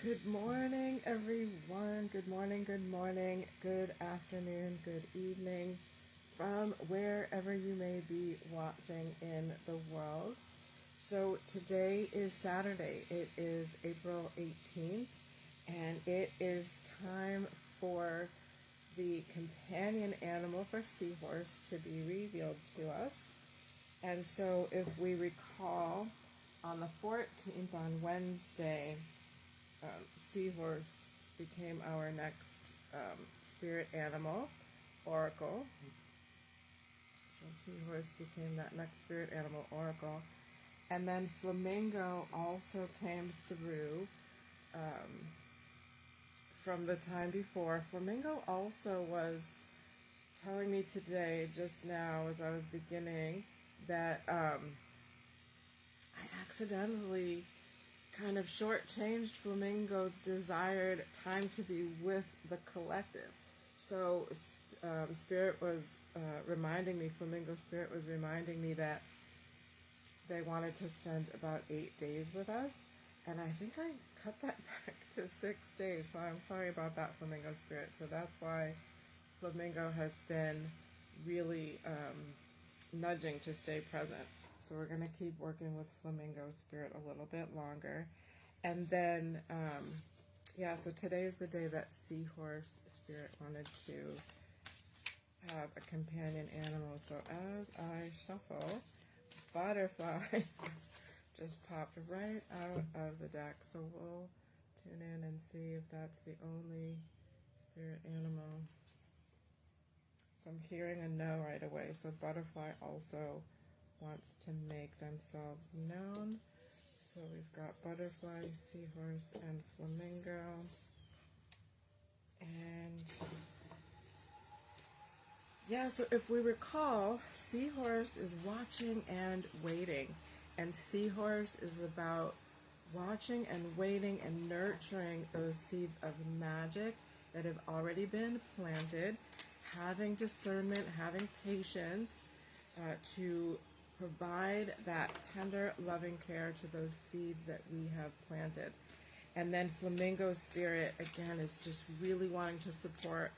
Good morning, everyone. Good morning, good morning, good afternoon, good evening from wherever you may be watching in the world. So today is Saturday. It is April 18th, and it is time for the companion animal for Seahorse to be revealed to us. And so, if we recall, on the 14th, on Wednesday, Seahorse became our next spirit animal, Oracle. So Seahorse became that next spirit animal, Oracle. And then Flamingo also came through from the time before. Flamingo also was telling me today, just now as I was beginning, that I accidentally kind of shortchanged Flamingo's desired time to be with the collective. So Spirit was reminding me, Flamingo Spirit was reminding me that they wanted to spend about 8 days with us. And I think I cut that back to 6 days. So I'm sorry about that, Flamingo Spirit. So that's why Flamingo has been really nudging to stay present. So we're going to keep working with Flamingo Spirit a little bit longer. And then, so today is the day that Seahorse Spirit wanted to have a companion animal. So as I shuffle, Butterfly just popped right out of the deck. So we'll tune in and see if that's the only spirit animal. So I'm hearing a no right away. So Butterfly also wants to make themselves known. So we've got Butterfly, Seahorse, and Flamingo. And so if we recall, Seahorse is watching and waiting. And Seahorse is about watching and waiting and nurturing those seeds of magic that have already been planted, having discernment, having patience to provide that tender, loving care to those seeds that we have planted. And then Flamingo Spirit, again, is just really wanting to support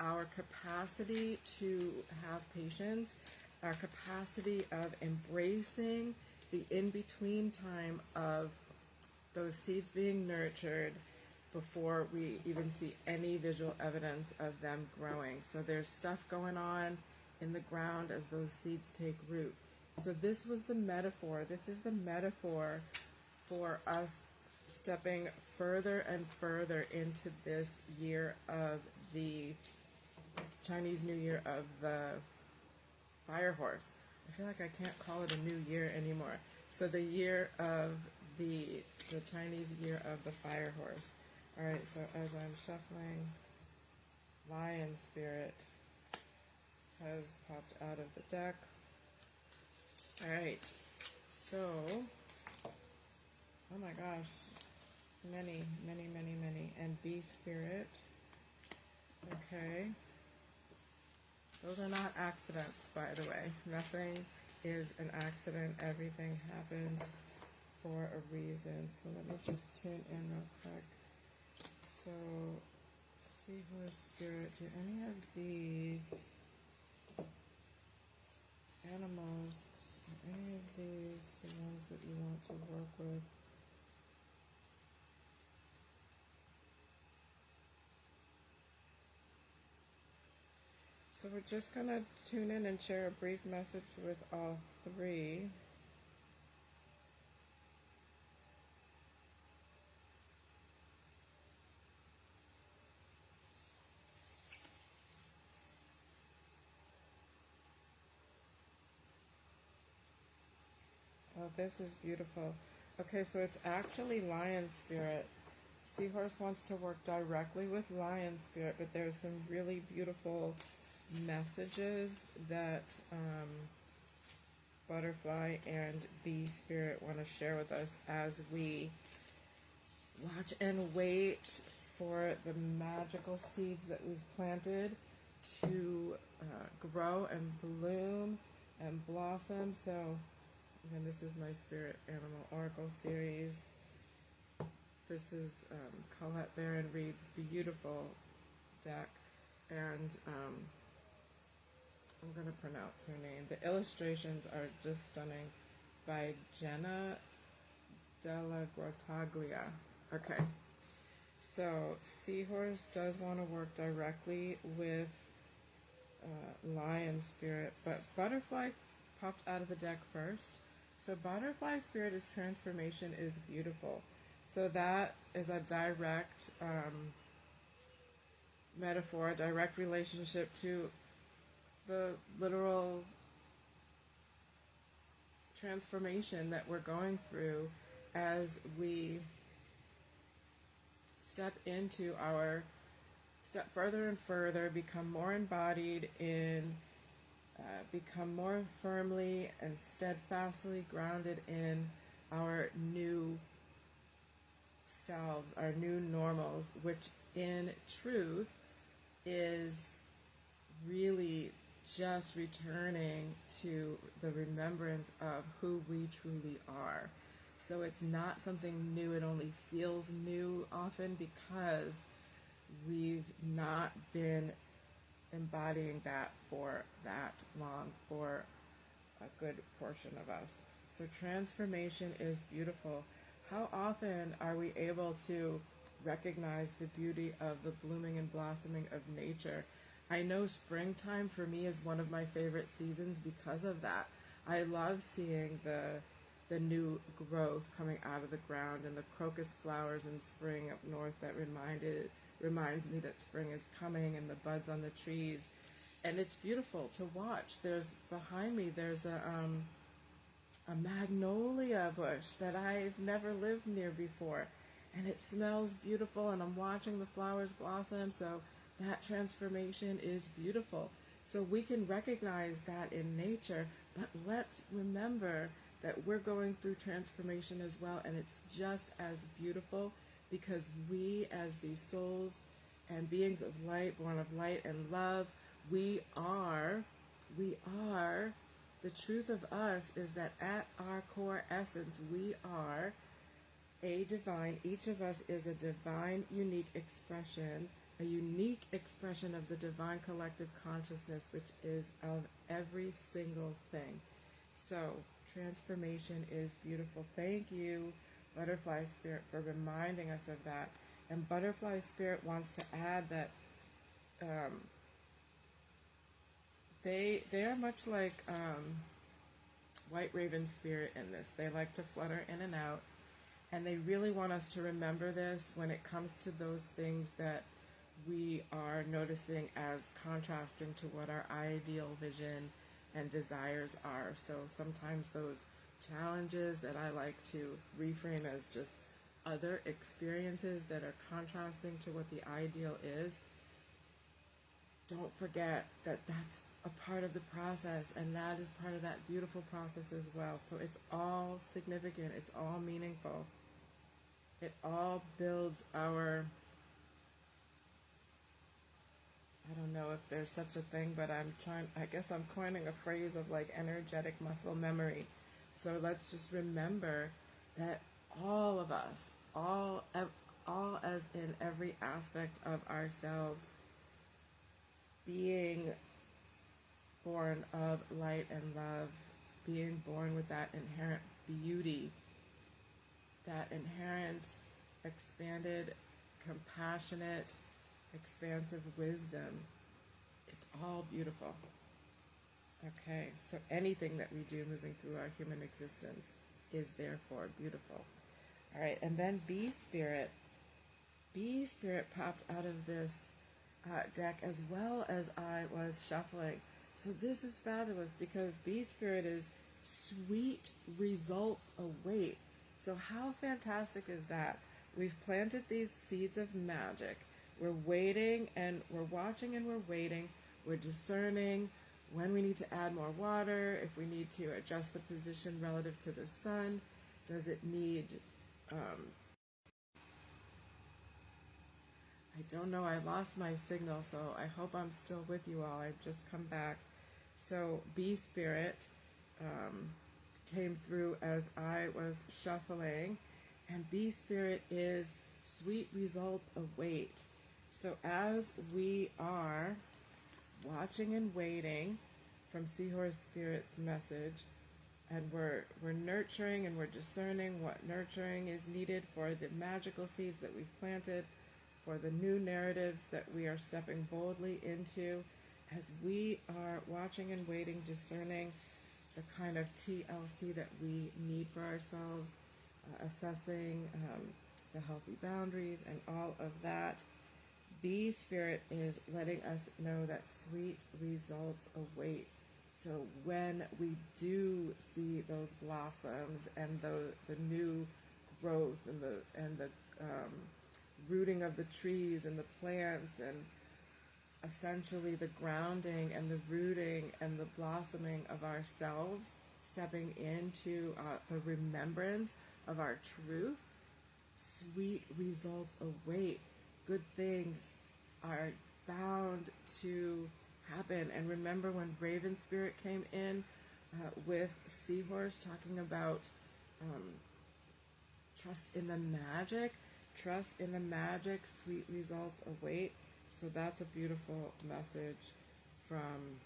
our capacity to have patience, our capacity of embracing the in-between time of those seeds being nurtured before we even see any visual evidence of them growing. So there's stuff going on in the ground as those seeds take root. So this was the metaphor. This is the metaphor for us stepping further and further into this year of the Chinese New Year of the Fire Horse. I feel like I can't call it a new year anymore. So the year of the Chinese year of the Fire Horse. All right, so as I'm shuffling, Lion Spirit has popped out of the deck. All right, so, oh my gosh, many, and Bee Spirit. Okay. Those are not accidents, by the way. Nothing is an accident. Everything happens for a reason. So let me just tune in real quick. So, Seahorse Spirit, do any of these animals, are any of these the ones that you want to work with? So we're just going to tune in and share a brief message with all three. Oh, this is beautiful. Okay, so it's actually Lion Spirit. Seahorse wants to work directly with Lion Spirit, but there's some really beautiful messages that Butterfly and Bee Spirit want to share with us as we watch and wait for the magical seeds that we've planted to grow and bloom and blossom. So again, this is my Spirit Animal Oracle series. This is Colette Baron Reed's beautiful deck, and I'm going to pronounce her name. The illustrations are just stunning, by Jenna Della Grottaglia. Okay, so Seahorse does want to work directly with Lion Spirit, but Butterfly popped out of the deck first. So Butterfly Spirit is transformation is beautiful. So that is a direct metaphor, a direct relationship to the literal transformation that we're going through as we step further and further, become more embodied in, become more firmly and steadfastly grounded in our new selves, our new normals, which in truth is really just returning to the remembrance of who we truly are. So it's not something new, it only feels new often because we've not been embodying that for that long, for a good portion of us. So transformation is beautiful. How often are we able to recognize the beauty of the blooming and blossoming of nature? I know springtime for me is one of my favorite seasons because of that. I love seeing the new growth coming out of the ground and the crocus flowers in spring up north that reminds me that spring is coming, and the buds on the trees, and it's beautiful to watch. Behind me there's a magnolia bush that I've never lived near before, and it smells beautiful, and I'm watching the flowers blossom. So that transformation is beautiful. So we can recognize that in nature, but let's remember that we're going through transformation as well, and it's just as beautiful because we, as these souls and beings of light, born of light and love, we are, the truth of us is that at our core essence, we are a divine, each of us is a divine, unique expression, a unique expression of the divine collective consciousness, which is of every single thing. So, transformation is beautiful. Thank you, Butterfly Spirit, for reminding us of that. And Butterfly Spirit wants to add that they are much like White Raven Spirit in this. They like to flutter in and out, and they really want us to remember this when it comes to those things that we are noticing as contrasting to what our ideal vision and desires are. So sometimes those challenges that I like to reframe as just other experiences that are contrasting to what the ideal is, don't forget that that's a part of the process, and that is part of that beautiful process as well. So it's all significant, it's all meaningful, it all builds our, I don't know if there's such a thing, but I guess I'm coining a phrase of like energetic muscle memory. So let's just remember that all of us, all as in every aspect of ourselves, being born of light and love, being born with that inherent beauty, that inherent expanded, compassionate, expansive wisdom. It's all beautiful. Okay, so anything that we do moving through our human existence is therefore beautiful. All right, and then Bee Spirit popped out of this deck as well as I was shuffling. So this is fabulous because Bee Spirit is sweet results await. So how fantastic is that? We've planted these seeds of magic. We're waiting and we're watching and we're waiting. We're discerning when we need to add more water, if we need to adjust the position relative to the sun. Does it need, I don't know, I lost my signal, so I hope I'm still with you all. I've just come back. So Bee Spirit came through as I was shuffling, And B Spirit is sweet results await. So as we are watching and waiting from Seahorse Spirit's message, and we're nurturing and we're discerning what nurturing is needed for the magical seeds that we've planted, for the new narratives that we are stepping boldly into, as we are watching and waiting, discerning the kind of TLC that we need for ourselves, assessing the healthy boundaries and all of that. B Spirit is letting us know that sweet results await. So when we do see those blossoms and the new growth and the rooting of the trees and the plants, and essentially the grounding and the rooting and the blossoming of ourselves, stepping into the remembrance of our truth, sweet results await. Good things are bound to happen. And remember when Raven Spirit came in with Seahorse, talking about trust in the magic, sweet results await. So that's a beautiful message from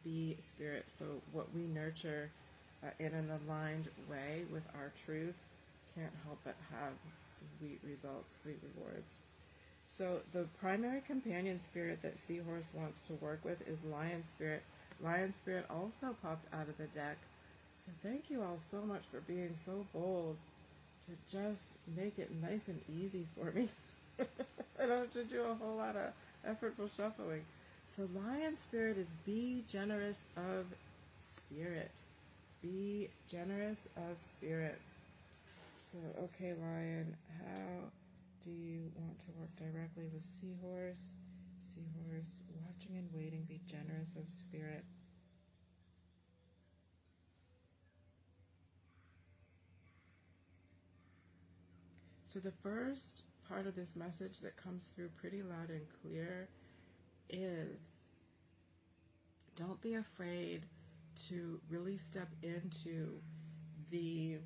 B Spirit. So what we nurture in an aligned way with our truth can't help but have sweet results, sweet rewards. So the primary companion spirit that Seahorse wants to work with is Lion Spirit. Lion Spirit also popped out of the deck. So thank you all so much for being so bold to just make it nice and easy for me. I don't have to do a whole lot of effortful shuffling. So Lion Spirit is be generous of spirit. Be generous of spirit. So, okay, Lion, how do you want to work directly with Seahorse? Seahorse, watching and waiting, be generous of spirit. So the first part of this message that comes through pretty loud and clear is don't be afraid to really step into the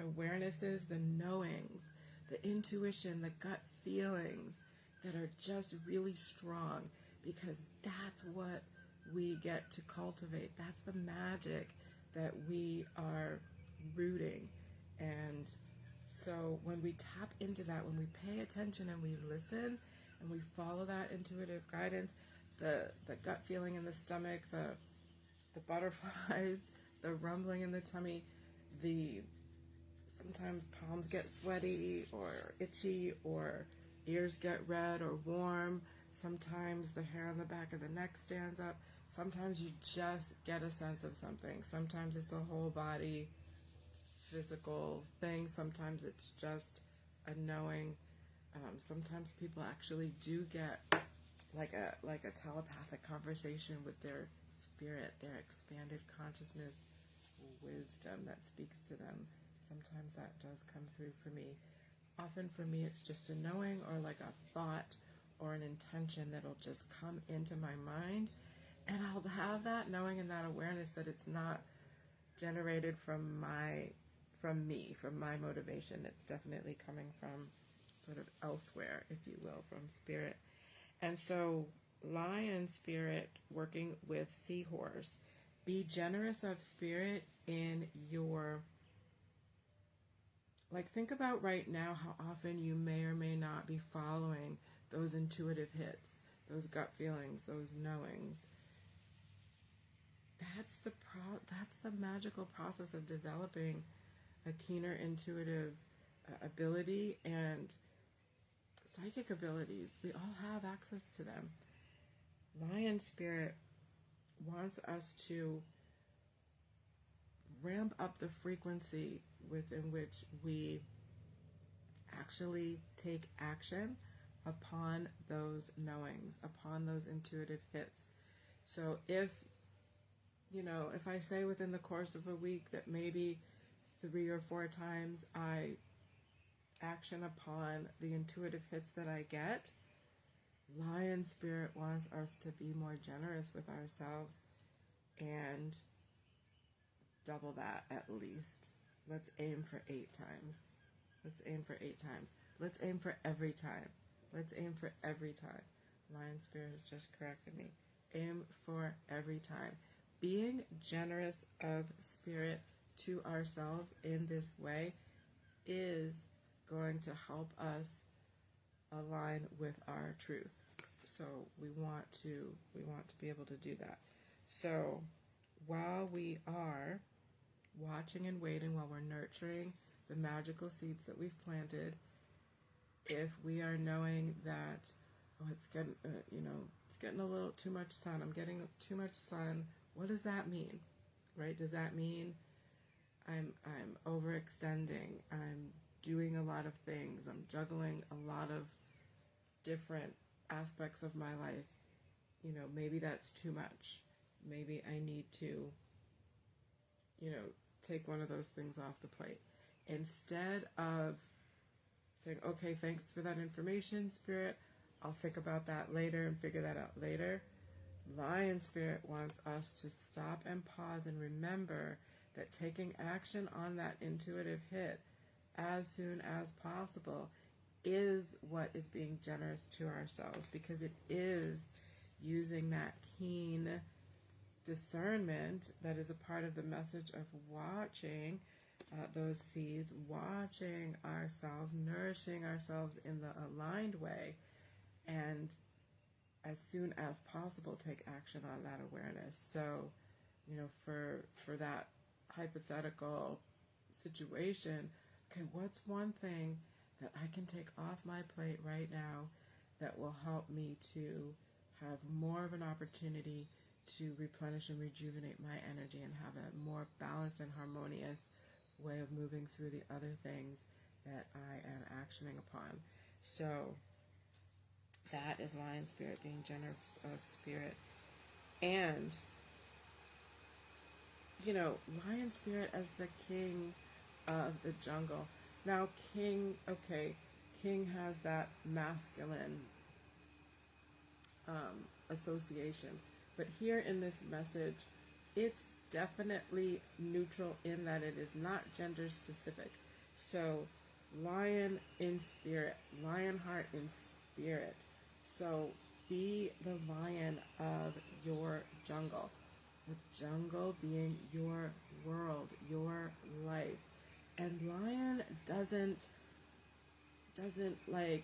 awarenesses, the knowings, the intuition, the gut feelings that are just really strong, because that's what we get to cultivate. That's the magic that we are rooting. And so when we tap into that, when we pay attention and we listen and we follow that intuitive guidance, the gut feeling in the stomach, the butterflies, the rumbling in the tummy, the sometimes palms get sweaty or itchy, or ears get red or warm. Sometimes the hair on the back of the neck stands up. Sometimes you just get a sense of something. Sometimes it's a whole body physical thing. Sometimes it's just a knowing. Sometimes people actually do get like a telepathic conversation with their spirit, their expanded consciousness wisdom that speaks to them. Sometimes that does come through for me. Often for me it's just a knowing, or like a thought or an intention that'll just come into my mind, and I'll have that knowing and that awareness that it's not generated from me, from my motivation. It's definitely coming from sort of elsewhere, if you will, from spirit. And so Lion Spirit working with Seahorse, be generous of spirit in your, like, think about right now how often you may or may not be following those intuitive hits, those gut feelings, those knowings. That's the magical process of developing a keener intuitive ability and psychic abilities. We all have access to them. Lion Spirit wants us to ramp up the frequency within which we actually take action upon those knowings, upon those intuitive hits. So if I say within the course of a week that maybe 3 or 4 times I action upon the intuitive hits that I get, Lion Spirit wants us to be more generous with ourselves and double that at least. Let's aim for 8 times. Let's aim for 8 times. Let's aim for every time. Let's aim for every time. Lion Spirit has just corrected me. Aim for every time. Being generous of spirit to ourselves in this way is going to help us align with our truth. So we want to be able to do that. So while we are watching and waiting, while we're nurturing the magical seeds that we've planted, if we are knowing that, oh, it's getting it's getting a little too much sun, I'm getting too much sun, what does that mean? Right? Does that mean I'm overextending, I'm doing a lot of things, I'm juggling a lot of different aspects of my life? Maybe that's too much. Maybe I need to take one of those things off the plate. Instead of saying, okay, thanks for that information, Spirit, I'll think about that later and figure that out later, Lion Spirit wants us to stop and pause and remember that taking action on that intuitive hit as soon as possible is what is being generous to ourselves, because it is using that keen discernment that is a part of the message of watching those seeds, watching ourselves, nourishing ourselves in the aligned way, and as soon as possible take action on that awareness. So, for that hypothetical situation, okay, what's one thing that I can take off my plate right now that will help me to have more of an opportunity to replenish and rejuvenate my energy and have a more balanced and harmonious way of moving through the other things that I am actioning upon. So that is Lion Spirit, being generous of spirit. And, Lion Spirit as the king of the jungle. Now, king has that masculine association. But here in this message, it's definitely neutral in that it is not gender specific. So, lion in spirit, lion heart in spirit. So, be the lion of your jungle. The jungle being your world, your life. And lion doesn't like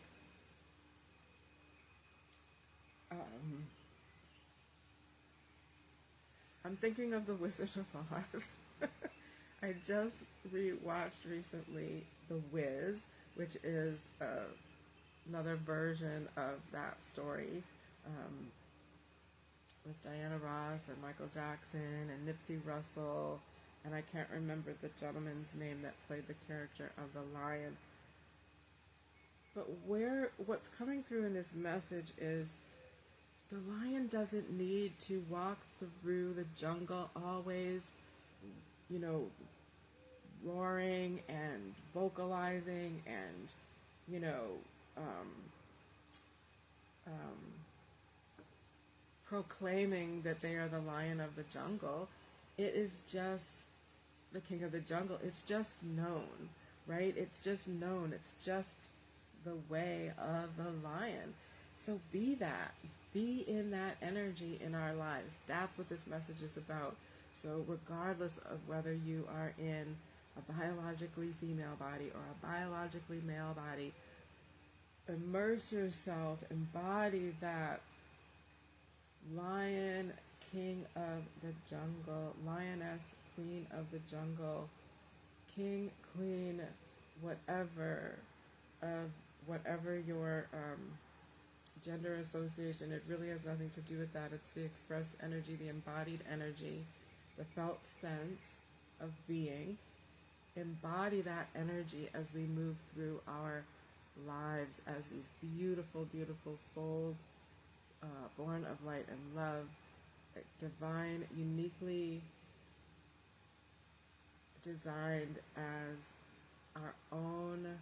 I'm thinking of The Wizard of Oz. I just rewatched recently The Wiz, which is another version of that story, with Diana Ross and Michael Jackson and Nipsey Russell, and I can't remember the gentleman's name that played the character of the lion. But what's coming through in this message is the lion doesn't need to walk through the jungle always, roaring and vocalizing and, proclaiming that they are the lion of the jungle. It is just the king of the jungle. It's just known, right? It's just known. It's just the way of the lion. So be that. Be in that energy in our lives. That's what this message is about. So regardless of whether you are in a biologically female body or a biologically male body, immerse yourself, embody that lion, king of the jungle, lioness, queen of the jungle, king, queen, whatever your gender association. It really has nothing to do with that. It's the expressed energy, the embodied energy, the felt sense of being. Embody that energy as we move through our lives as these beautiful, beautiful souls, born of light and love, divine, uniquely designed as our own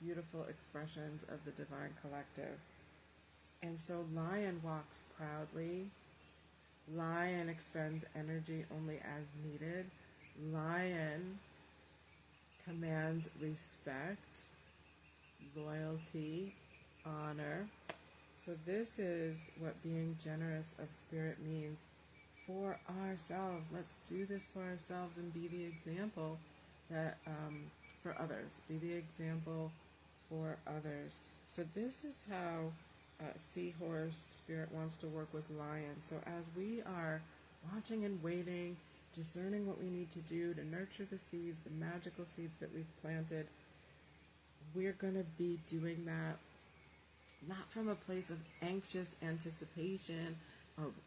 beautiful expressions of the divine collective. And so lion walks proudly. Lion expends energy only as needed. Lion commands respect, loyalty, honor. So this is what being generous of spirit means for ourselves. Let's do this for ourselves and be the example that for others. Be the example for others. So this is how Seahorse Spirit wants to work with Lion. So as we are watching and waiting, discerning what we need to do to nurture the seeds, the magical seeds that we've planted, we're going to be doing that not from a place of anxious anticipation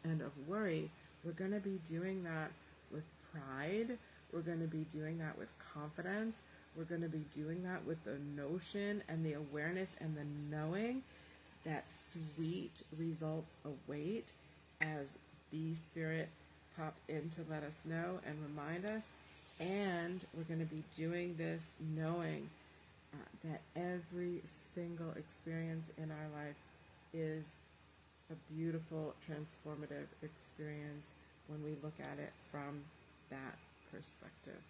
and of worry. We're going to be doing that with pride. We're going to be doing that with confidence. We're going to be doing that with the notion and the awareness and the knowing that sweet results await as Bee Spirit pop in to let us know and remind us. And we're going to be doing this knowing that every single experience in our life is a beautiful, transformative experience when we look at it from that perspective.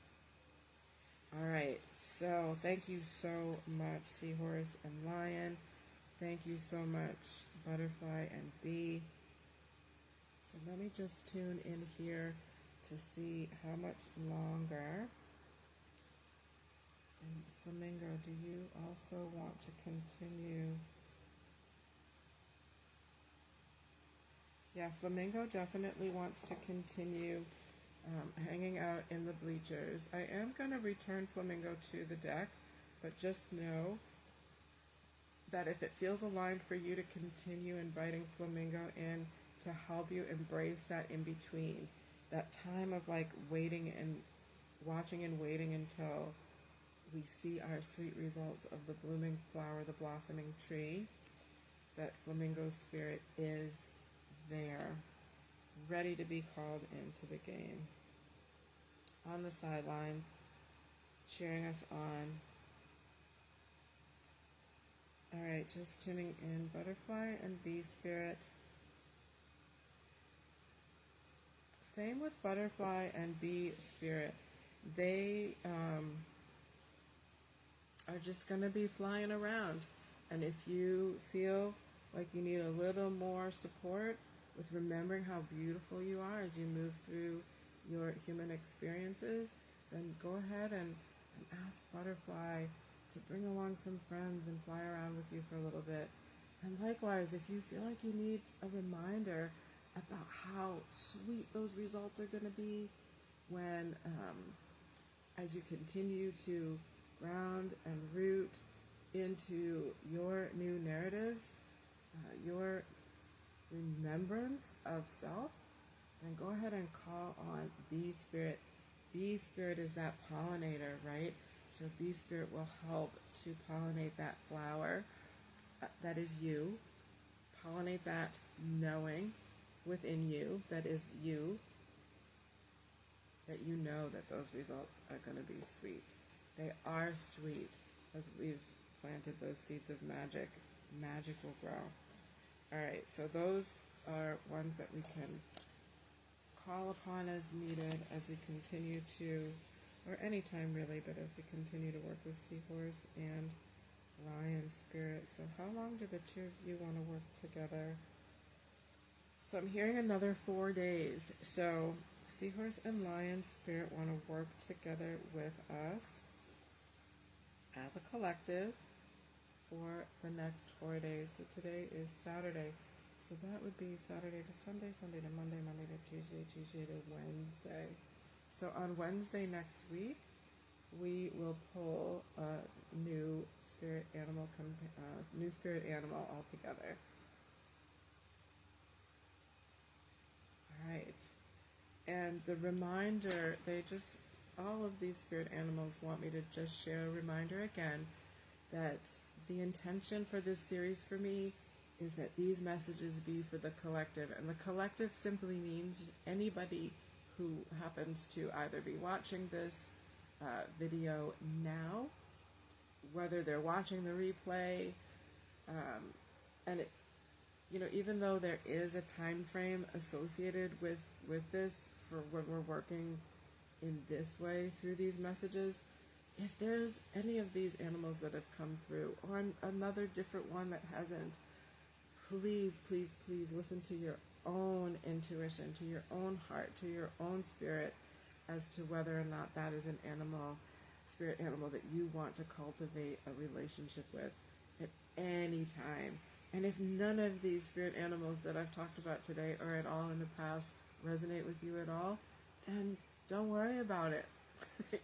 All right, so thank you so much, Seahorse and Lion. Thank you so much, Butterfly and Bee. So let me just tune in here to see how much longer. And Flamingo, do you also want to continue? Yeah, Flamingo definitely wants to continue hanging out in the bleachers. I am going to return Flamingo to the deck, but just know that if it feels aligned for you to continue inviting Flamingo in to help you embrace that in between, that time of like waiting and watching and waiting until we see our sweet results of the blooming flower, the blossoming tree, that Flamingo Spirit is there, ready to be called into the game. On the sidelines, cheering us on. All right, just tuning in, Butterfly and Bee Spirit. Same with Butterfly and Bee Spirit. They are just going to be flying around. And if you feel like you need a little more support with remembering how beautiful you are as you move through your human experiences, then go ahead and ask Butterfly to bring along some friends and fly around with you for a little bit. And likewise, if you feel like you need a reminder about how sweet those results are going to be when, as you continue to ground and root into your new narratives, your remembrance of self, then go ahead and call on Bee Spirit. Bee Spirit is that pollinator, right? So Bee Spirit will help to pollinate that flower that is you, pollinate that knowing within you that is you, that you know that those results are going to be sweet. They are sweet as we've planted those seeds of magic. Magic will grow. All right, so those are ones that we can call upon as needed as we continue to, or anytime really, but as we continue to work with Seahorse and Lion Spirit. So how long do the two of you want to work together? So I'm hearing another 4 days. So Seahorse and Lion Spirit want to work together with us as a collective for the next 4 days. So today is Saturday. So that would be Saturday to Sunday, Sunday to Monday, Monday to Tuesday, Tuesday to Wednesday. So on Wednesday next week, we will pull a new spirit animal altogether. All right. And the reminder, all of these spirit animals want me to just share a reminder again that the intention for this series for me is that these messages be for the collective. And the collective simply means anybody who happens to either be watching this video now, whether they're watching the replay, and it, even though there is a time frame associated with this for when we're working in this way through these messages, if there's any of these animals that have come through, or another different one that hasn't, please, please, please listen to your own intuition, to your own heart, to your own spirit, as to whether or not that is an animal, spirit animal, that you want to cultivate a relationship with at any time. And if none of these spirit animals that I've talked about today or at all in the past resonate with you at all, then don't worry about it.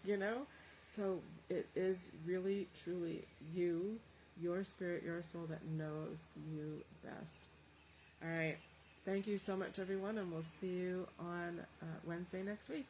You know? So it is really, truly you, your spirit, your soul that knows you best. All right. Thank you so much, everyone, and we'll see you on Wednesday next week.